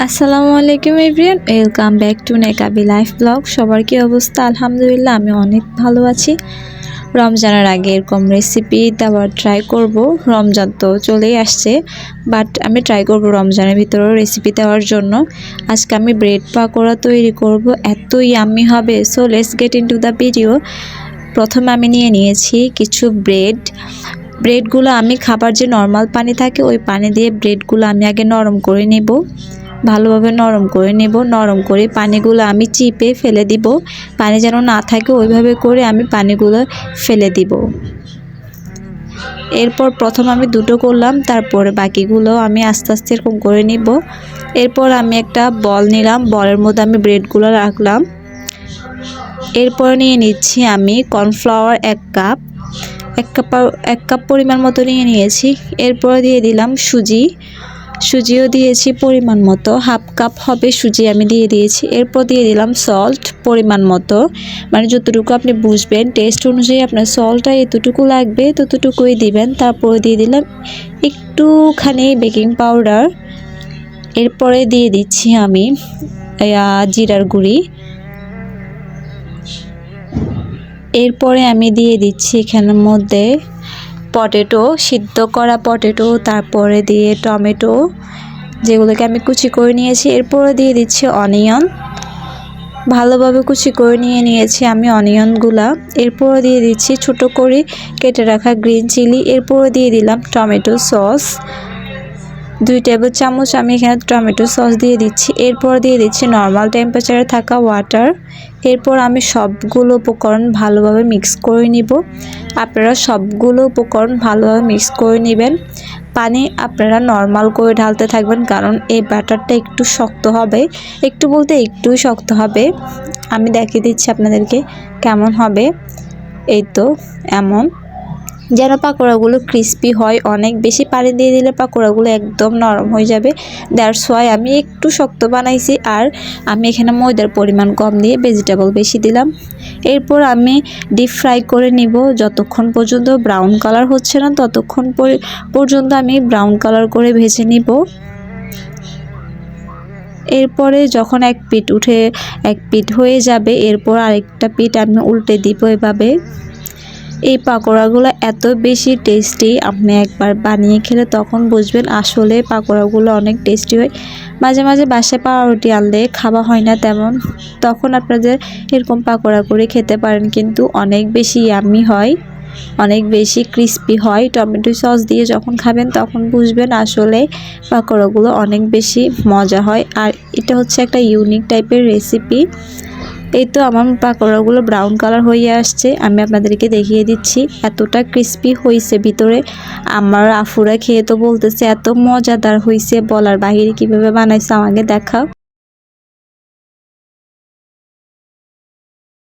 আসসালামু আলাইকুম everyone, welcome back to Niqabi life blog. সবার কি অবস্থা? আলহামদুলিল্লাহ আমি অনেক ভালো আছি। রমজানের আগে এরকম রেসিপি দেওয়ার ট্রাই করব। রমজান তো চলেই আসছে, বাট আমি ট্রাই করব রমজানের ভিতরেও রেসিপি দেওয়ার জন্য। আজকে আমি ব্রেড পাকোড়া তৈরি করব, এত ইয়াম্মি হবে। So let's get into the video. প্রথমে আমি নিয়েছি কিছু ব্রেডগুলো আমি খাবার যে নর্মাল পানি থাকে ওই পানি দিয়ে ব্রেডগুলো আমি আগে নরম করে নেব, ভালোভাবে নরম করে নেব। নরম করে পানিগুলো আমি চিপে ফেলে দিব, পানি যেন না থাকে ওইভাবে করে আমি পানিগুলো ফেলে দিব। এরপর প্রথম আমি দুটো করলাম, তারপরে বাকিগুলো আমি আস্তে আস্তে এরকম করে নিব। এরপর আমি একটা বল নিলাম, বলের মধ্যে আমি ব্রেডগুলো রাখলাম। এরপর নিয়ে নিচ্ছি আমি কর্নফ্লাওয়ার এক কাপ পরিমাণ মতো নিয়েছি। এরপর দিয়ে দিলাম সুজিও দিয়েছি পরিমাণ মতো, হাফ কাপ হবে সুজি আমি দিয়ে দিয়েছি। এরপর দিয়ে দিলাম সল্ট পরিমাণ মতো, মানে যতটুকু আপনি বুঝবেন টেস্ট অনুযায়ী আপনার সল্টটা এতটুকু লাগবে ততটুকুই দিবেন। তারপরে দিয়ে দিলাম একটুখানি বেকিং পাউডার। এরপরে দিয়ে দিচ্ছি আমি জিরার গুঁড়ি। এরপরে আমি দিয়ে দিচ্ছি এখানের মধ্যে পটেটো, সিদ্ধ করা পটেটো, তারপরে দিয়ে টমেটো যেগুলোকে আমি কুচি করে নিয়েছি। এরপরে দিয়ে দিচ্ছি অনিয়ন, ভালোভাবে কুচি করে নিয়েছি আমি অনিয়নগুলা। এরপরে দিয়ে দিচ্ছি ছোট করে কেটে রাখা গ্রিন চিলি। এরপরে দিয়ে দিলাম টমেটো সস, 2 টেবিল চামচ আমি এখানে টমেটো সস দিয়ে দিচ্ছি। এরপর দিয়ে দিচ্ছি নর্মাল টেম্পারেচারে থাকা ওয়াটার। এরপর আমি সবগুলো উপকরণ ভালোভাবে মিক্স করে নিব। আপনারা সবগুলো উপকরণ ভালোভাবে মিক্স করে নেবেন। পানি আপনারা নর্মাল করে ঢালতে থাকবেন, কারণ এই ব্যাটারটা একটু শক্ত হবে, একটু বলতে একটুই শক্ত হবে। আমি দেখিয়ে দিচ্ছি আপনাদেরকে কেমন হবে। এই তো এমন, যেন পাকোড়াগুলো ক্রিস্পি হয়। অনেক বেশি পানি দিয়ে দিলে পাকোড়াগুলো একদম নরম হয়ে যাবে। দ্যাটস ওয়াই আমি একটু শক্ত বানাইছি। আর আমি এখানে ময়দার পরিমাণ কম দিয়ে ভেজিটেবল বেশি দিলাম। এরপর আমি ডিপ ফ্রাই করে নিব, যতক্ষণ পর্যন্ত ব্রাউন কালার হচ্ছে না ততক্ষণ পর্যন্ত আমি ব্রাউন কালার করে ভেজে নিব। এরপরে যখন এক পিঠ হয়ে যাবে, এরপর আরেকটা পিঠ আমি উল্টে দিব এভাবে। এই পাকোড়াগুলো এত বেশি টেস্টি, আপনি একবার বানিয়ে খেলে তখন বুঝবেন আসলে পাকোড়াগুলো অনেক টেস্টি হয়। মাঝে মাঝে বাসায় পাউরুটি আনলে খাওয়া হয় না তেমন, তখন আপনাদের এরকম পাকোড়া করে খেতে পারেন, কিন্তু অনেক বেশি ইয়াম্মি হয়, অনেক বেশি ক্রিস্পি হয়। টমেটো সস দিয়ে যখন খাবেন তখন বুঝবেন আসলে পাকোড়াগুলো অনেক বেশি মজা হয়। আর এটা হচ্ছে একটা ইউনিক টাইপের রেসিপি। এই তো আমার পাকোড়াগুলো ব্রাউন কালার হয়ে আসছে, আমি আপনাদেরকে দেখিয়ে দিচ্ছি এতটা ক্রিস্পি হয়েছে ভিতরে। আমার আফুরা খেয়ে তো বলতেছে এত মজাদার হয়েছে, বলার বাহিরে কিভাবে বানাইছে আমাকে দেখাও।